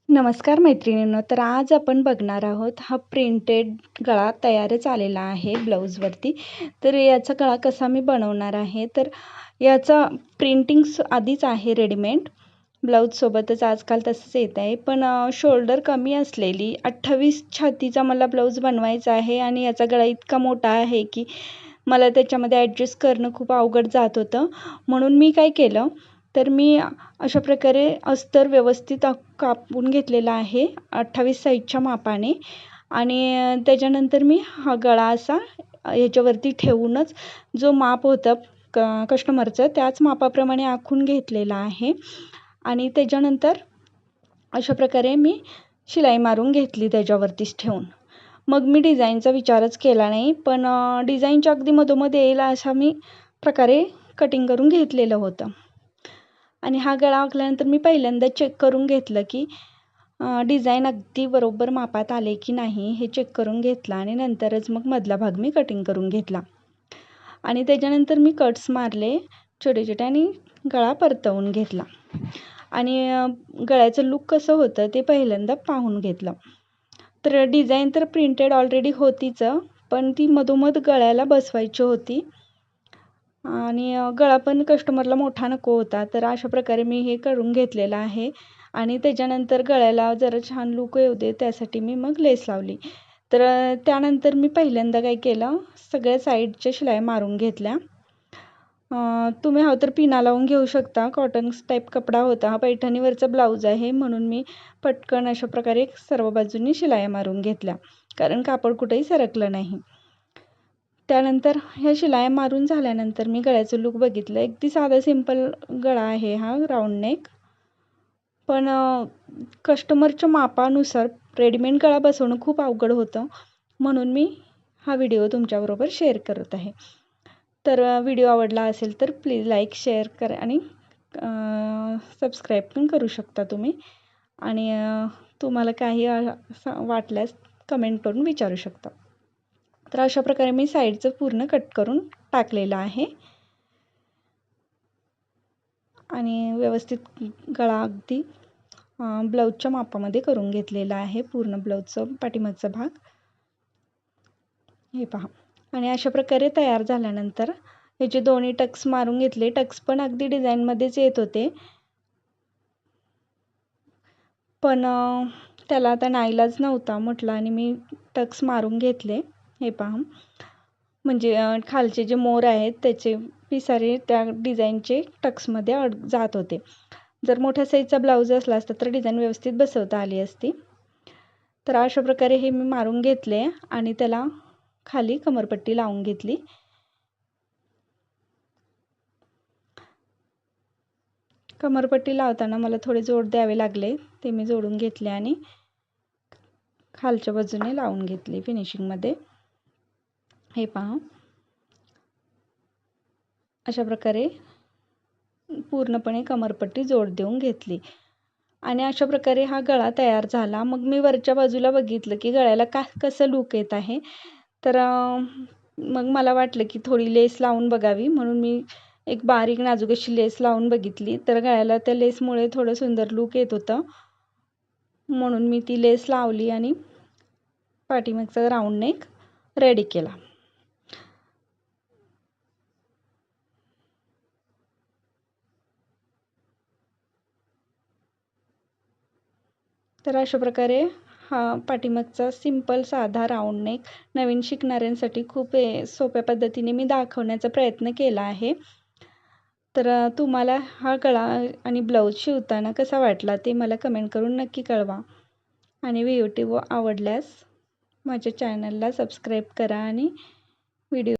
नमस्कार मैत्रिणींनो. तर आज आपण बघणार आहोत हा प्रिंटेड गळा तयारच आलेला आहे ब्लाऊजवरती. तर याचा गळा कसा मी बनवणार आहे, तर याचा प्रिंटिंग आधीच आहे रेडीमेड ब्लाऊजसोबतच आजकाल तसंच येत आहे. पण शोल्डर कमी असलेली 28 छातीचा मला ब्लाऊज बनवायचा आहे आणि याचा गळा इतका मोठा आहे की मला त्याच्यामध्ये ॲडजस्ट करणं खूप अवघड जात होतं. म्हणून मी काय केलं, तर मी अशा प्रकारे अस्तर व्यवस्थित कापून घेतलेला आहे 28 साईजच्या मापाने आणि त्याच्यानंतर मी हा गळा असा ह्याच्यावरती ठेवूनच जो माप होतं कस्टमरचं त्याच मापाप्रमाणे आखून घेतलेला आहे आणि त्याच्यानंतर अशा प्रकारे मी शिलाई मारून घेतली त्याच्यावरतीच ठेवून. मग मी डिझाईनचा विचारच केला नाही, पण डिझाईनच्या अगदी मधोमध येईल अशा मी प्रकारे कटिंग करून घेतलेलं होतं. आणि हा गळा आखल्यानंतर मी पहिल्यांदा चेक करून घेतलं की डिझाईन अगदी बरोबर मापात आले की नाही हे चेक करून घेतलं आणि नंतरच मग मधला भाग मी कटिंग करून घेतला आणि त्याच्यानंतर मी कट्स मारले छोटे छोटे आणि गळा परतवून घेतला आणि गळ्याचं लूक कसं होतं ते पहिल्यांदा पाहून घेतलं. तर डिझाईन तर प्रिंटेड ऑलरेडी होतीच, पण ती मधोमध गळ्याला बसवायची होती आणि गळा पण कस्टमरला मोठा नको होता. तर अशा प्रकारे मी हे करून घेतलेलं आहे आणि त्याच्यानंतर गळ्याला जरा छान लूक येऊ दे त्यासाठी मी मग लेस लावली. तर त्यानंतर मी पहिल्यांदा काय केलं, सगळ्या साईडच्या शिलाई मारून घेतल्या. तुम्ही हवं तर पिना लावून घेऊ शकता. कॉटन टाईप कपडा होता, हा पैठणीवरचा ब्लाऊज आहे म्हणून मी पटकन अशा प्रकारे सर्व बाजूंनी शिलाया मारून घेतल्या, कारण कापड कुठेही सरकलं नाही. त्यानंतर ह्या शिलाया मारून झाल्यानंतर मी गळ्याचं लूक बघितलं. अगदी साधा सिंपल गळा आहे हा राऊंड नेक, पण कस्टमरच्या मापानुसार रेडीमेड गळा बसवणं खूप अवघड होतं, म्हणून मी हा व्हिडिओ तुमच्याबरोबर शेअर करत आहे. तर व्हिडिओ आवडला असेल तर प्लीज लाईक शेअर करा आणि सबस्क्राईब पण करू शकता तुम्ही आणि तुम्हाला काही वाटल्यास कमेंट करून विचारू शकता. तर अशा प्रकारे मी साईडचं पूर्ण कट करून टाकलेलं आहे आणि व्यवस्थित गळा अगदी ब्लाऊजच्या मापामध्ये करून घेतलेला आहे. पूर्ण ब्लाऊजचं पाठीमागचा भाग हे पहा. आणि अशा प्रकारे तयार झाल्यानंतर ह्याचे दोन्ही टक्स मारून घेतले. टक्स पण अगदी डिझाईनमध्येच येत होते, पण त्याला आता नाईलाज नव्हता म्हटलं आणि मी टक्स मारून घेतले. हे पहा, म्हणजे खालचे जे मोर आहेत त्याचे पिसारे त्या डिझाईनचे टक्समध्ये जात होते. जर मोठ्या साईजचा ब्लाऊज असला असता तर डिझाईन व्यवस्थित बसवता आली असती. तर अशा प्रकारे हे मी मारून घेतले आणि त्याला खाली कमरपट्टी लावून घेतली. कमरपट्टी लावताना मला थोडे जोड द्यावे लागले, ते मी जोडून घेतले आणि खालच्या बाजूने लावून घेतली फिनिशिंगमध्ये. हे पहा, अशा प्रकारे पूर्णपणे कमरपट्टी जोड देऊन घेतली आणि अशा प्रकारे हा गळा तयार झाला. मग मी वरच्या बाजूला बघितलं की गळ्याला कसं लूक येत आहे, तर मग मला वाटलं की थोडी लेस लावून बघावी, म्हणून मी एक बारीक नाजूक अशी लेस लावून बघितली. तर गळ्याला त्या लेसमुळे थोडं सुंदर लूक येत होतं, म्हणून मी ती लेस लावली आणि पाठीमागचा राऊंड नेक रेडी केला. तर अशा प्रकारे हा पाठीमागचा सिंपल साधा राऊंड नेक नवीन शिकणाऱ्यांसाठी खूप सोप्या पद्धतीने मी दाखवण्याचा प्रयत्न केला आहे. तर तुम्हाला हा गळा आणि ब्लाऊज शिवताना कसा वाटला ते मला कमेंट करून नक्की कळवा आणि व्हिडिओ आवडल्यास माझ्या चॅनलला सबस्क्राईब करा आणि व्हिडिओ